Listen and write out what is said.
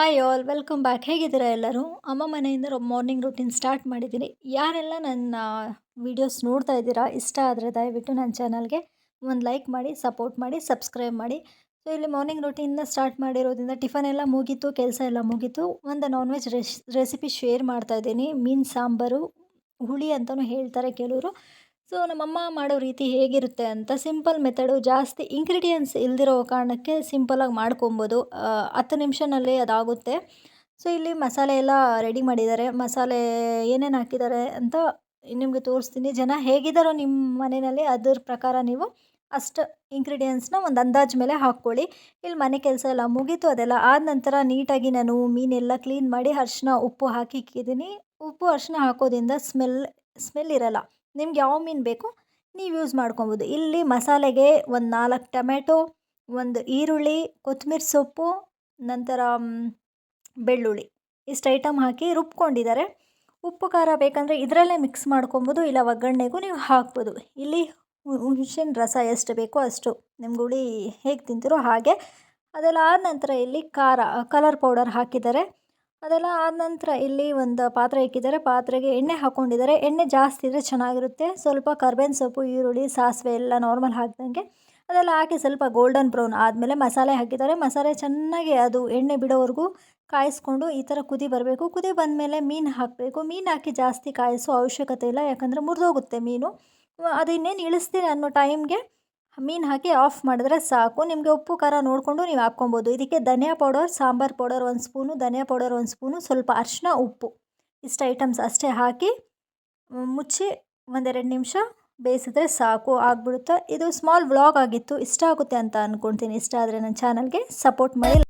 Hi all welcome back. ಹೇಗಿದ್ದೀರಾ ಎಲ್ಲರೂ? ಅಮ್ಮ ಮನೆಯಿಂದ ಮಾರ್ನಿಂಗ್ ರೂಟೀನ್ ಸ್ಟಾರ್ಟ್ ಮಾಡಿದ್ದೀನಿ. ಯಾರೆಲ್ಲ ನನ್ನ ವೀಡಿಯೋಸ್ ನೋಡ್ತಾ ಇದ್ದೀರಾ, ಇಷ್ಟ ಆದರೆ ದಯವಿಟ್ಟು ನನ್ನ ಚಾನಲ್ಗೆ ಒಂದು ಲೈಕ್ ಮಾಡಿ, ಸಪೋರ್ಟ್ ಮಾಡಿ, ಸಬ್ಸ್ಕ್ರೈಬ್ ಮಾಡಿ. ಸೊ ಇಲ್ಲಿ ಮಾರ್ನಿಂಗ್ ರೂಟೀನ್ನ ಸ್ಟಾರ್ಟ್ ಮಾಡಿರೋದ್ರಿಂದ ಟಿಫನ್ ಎಲ್ಲ ಮುಗೀತು, ಕೆಲಸ ಎಲ್ಲ ಮುಗೀತು. ಒಂದು ನಾನ್ ವೆಜ್ ರೆಸಿಪಿ ಶೇರ್ ಮಾಡ್ತಾ ಇದ್ದೀನಿ. ಮೀನು ಸಾಂಬಾರು, ಹುಳಿ ಅಂತಲೂ ಹೇಳ್ತಾರೆ ಕೆಲವರು. ಸೊ ನಮ್ಮಮ್ಮ ಮಾಡೋ ರೀತಿ ಹೇಗಿರುತ್ತೆ ಅಂತ ಸಿಂಪಲ್ ಮೆಥಡು, ಜಾಸ್ತಿ ಇಂಗ್ರೀಡಿಯೆಂಟ್ಸ್ ಇಲ್ದಿರೋ ಕಾರಣಕ್ಕೆ ಸಿಂಪಲಾಗಿ ಮಾಡ್ಕೊಬೋದು. 10 ನಿಮಿಷನಲ್ಲಿ ಅದಾಗುತ್ತೆ. ಸೊ ಇಲ್ಲಿ ಮಸಾಲೆ ಎಲ್ಲ ರೆಡಿ ಮಾಡಿದ್ದಾರೆ. ಮಸಾಲೆ ಏನೇನು ಹಾಕಿದ್ದಾರೆ ಅಂತ ನಿಮಗೆ ತೋರಿಸ್ತೀನಿ. ಜನ ಹೇಗಿದ್ದಾರೋ ನಿಮ್ಮ ಮನೆಯಲ್ಲಿ ಅದ್ರ ಪ್ರಕಾರ ನೀವು ಅಷ್ಟು ಇಂಗ್ರೀಡಿಯೆಂಟ್ಸ್ನ ಒಂದು ಅಂದಾಜು ಮೇಲೆ ಹಾಕ್ಕೊಳ್ಳಿ. ಇಲ್ಲಿ ಮನೆ ಕೆಲಸ ಎಲ್ಲ ಮುಗೀತು. ಅದೆಲ್ಲ ಆದ ನಂತರ ನೀಟಾಗಿ ನಾನು ಮೀನೆಲ್ಲ ಕ್ಲೀನ್ ಮಾಡಿ ಅರಿಶಿನ ಉಪ್ಪು ಹಾಕಿ ಇಕ್ಕಿದ್ದೀನಿ. ಉಪ್ಪು ಅರಿಶಿನ ಹಾಕೋದ್ರಿಂದ ಸ್ಮೆಲ್ ಇರಲ್ಲ. ನಿಮ್ಗೆ ಯಾವ ಮೀನು ಬೇಕು ನೀವು ಯೂಸ್ ಮಾಡ್ಕೊಬೋದು. ಇಲ್ಲಿ ಮಸಾಲೆಗೆ ಒಂದು 4 ಟೊಮೆಟೊ, ಒಂದು ಈರುಳ್ಳಿ, ಕೊತ್ತಂಬರಿ ಸೊಪ್ಪು, ನಂತರ ಬೆಳ್ಳುಳ್ಳಿ ಇಷ್ಟು ಐಟಮ್ ಹಾಕಿ ರುಬ್ಕೊಂಡಿದ್ದಾರೆ. ಉಪ್ಪು ಖಾರ ಬೇಕಂದರೆ ಇದರಲ್ಲೇ ಮಿಕ್ಸ್ ಮಾಡ್ಕೊಬೋದು, ಇಲ್ಲ ಒಗ್ಗರಣೆಗೂ ನೀವು ಹಾಕ್ಬೋದು. ಇಲ್ಲಿ ಹುಣಸಿನ ರಸ ಎಷ್ಟು ಬೇಕೋ ಅಷ್ಟು, ನಿಮ್ಗೆ ಹುಳಿ ಹೇಗೆ ತಿಂತೀರೋ ಹಾಗೆ. ಅದೆಲ್ಲ ಆದ ನಂತರ ಇಲ್ಲಿ ಕಲರ್ ಪೌಡರ್ ಹಾಕಿದ್ದಾರೆ. ಅದೆಲ್ಲ ಆದ ನಂತರ ಇಲ್ಲಿ ಒಂದು ಪಾತ್ರೆ ಇಕ್ಕಿದ್ದಾರೆ. ಪಾತ್ರೆಗೆ ಎಣ್ಣೆ ಹಾಕ್ಕೊಂಡಿದ್ದಾರೆ. ಎಣ್ಣೆ ಜಾಸ್ತಿ ಇದ್ದರೆ ಚೆನ್ನಾಗಿರುತ್ತೆ. ಸ್ವಲ್ಪ ಕರ್ಬೇವಿನ ಸೊಪ್ಪು, ಈರುಳ್ಳಿ, ಸಾಸಿವೆ ಎಲ್ಲ ನಾರ್ಮಲ್ ಹಾಕ್ದಂಗೆ ಅದೆಲ್ಲ ಹಾಕಿ ಸ್ವಲ್ಪ ಗೋಲ್ಡನ್ ಬ್ರೌನ್ ಆದಮೇಲೆ ಮಸಾಲೆ ಹಾಕಿದ್ದಾರೆ. ಮಸಾಲೆ ಚೆನ್ನಾಗಿ ಅದು ಎಣ್ಣೆ ಬಿಡೋವರೆಗೂ ಕಾಯಿಸ್ಕೊಂಡು ಈ ಥರ ಕುದಿ ಬರಬೇಕು. ಕುದಿ ಬಂದಮೇಲೆ ಮೀನು ಹಾಕಬೇಕು. ಮೀನು ಹಾಕಿ ಜಾಸ್ತಿ ಕಾಯಿಸೋ ಅವಶ್ಯಕತೆ ಇಲ್ಲ, ಯಾಕಂದರೆ ಮುರಿದೋಗುತ್ತೆ ಮೀನು. ಅದು ಇನ್ನೇನು ಇಳಿಸ್ತೀನಿ ಅನ್ನೋ ಟೈಮ್ಗೆ ಮೀನು ಹಾಕಿ ಆಫ್ ಮಾಡಿದ್ರೆ ಸಾಕು. ನಿಮಗೆ ಉಪ್ಪು ಖಾರ ನೋಡಿಕೊಂಡು ನೀವು ಹಾಕ್ಕೊಬೋದು. ಇದಕ್ಕೆ ಧನಿಯಾ ಪೌಡರ್, ಸಾಂಬಾರು ಪೌಡರ್ 1 ಸ್ಪೂನು, ಧನಿಯಾ ಪೌಡರ್ 1 ಸ್ಪೂನು, ಸ್ವಲ್ಪ ಅರಿಶಿನ, ಉಪ್ಪು ಇಷ್ಟು ಐಟಮ್ಸ್ ಅಷ್ಟೇ ಹಾಕಿ ಮುಚ್ಚಿ 1-2 ನಿಮಿಷ ಬೇಯಿಸಿದ್ರೆ ಸಾಕು, ಆಗಿಬಿಡುತ್ತೆ. ಇದು ಸ್ಮಾಲ್ ವ್ಲಾಗ್ ಆಗಿತ್ತು. ಇಷ್ಟ ಆಗುತ್ತೆ ಅಂತ ಅಂದ್ಕೊಳ್ತೀನಿ. ಇಷ್ಟ ಆದರೆ ನನ್ನ ಚಾನಲ್ಗೆ ಸಪೋರ್ಟ್ ಮಾಡಿ.